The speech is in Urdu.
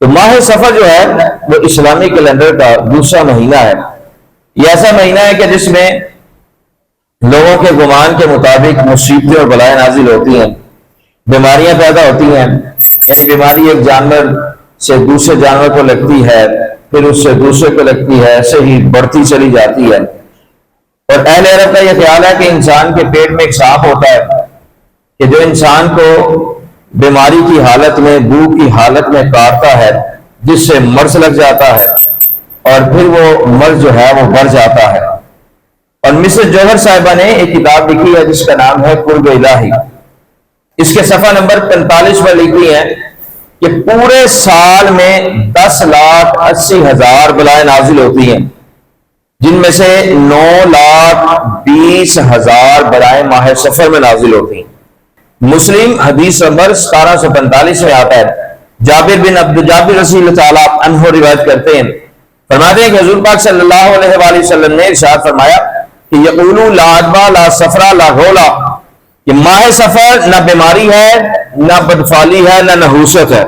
تو ماہ سفر جو ہے وہ اسلامی کیلنڈر کا دوسرا مہینہ ہے. یہ ایسا مہینہ ہے کہ جس میں لوگوں کے گمان کے مطابق مصیبتیں اور بلائیں نازل ہوتی ہیں، بیماریاں پیدا ہوتی ہیں. یعنی بیماری ایک جانور سے دوسرے جانور کو لگتی ہے، پھر اس سے دوسرے کو لگتی ہے، ایسے ہی بڑھتی چلی جاتی ہے. اور اہل عرب کا یہ خیال ہے کہ انسان کے پیٹ میں ایک سانپ ہوتا ہے کہ جو انسان کو بیماری کی حالت میں، بھوک کی حالت میں کاٹتا ہے، جس سے مرض لگ جاتا ہے اور پھر وہ مرض جو ہے وہ بڑھ جاتا ہے. اور مسز جوہر صاحبہ نے ایک کتاب لکھی ہے جس کا نام ہے قرب الہی. اس کے صفحہ نمبر 45 پر لکھی ہے کہ پورے سال میں 10,80,000 بلائیں نازل ہوتی ہیں، جن میں سے 9,20,000 بلائیں ماہ سفر میں نازل ہوتی ہیں. مسلم حدیث نمبر 1745 میں آتا ہے. جابر رضی اللہ تعالیٰ عنہ روایت کرتے ہیں، فرماتے ہیں کہ حضور پاک صلی اللہ علیہ وآلہ وسلم نے ارشاد فرمایا کہ یقولو لا ادبا لا سفرا لا غولا، کہ ماہ سفر نہ بیماری ہے، نہ بدفالی ہے، نہ نحوست ہے.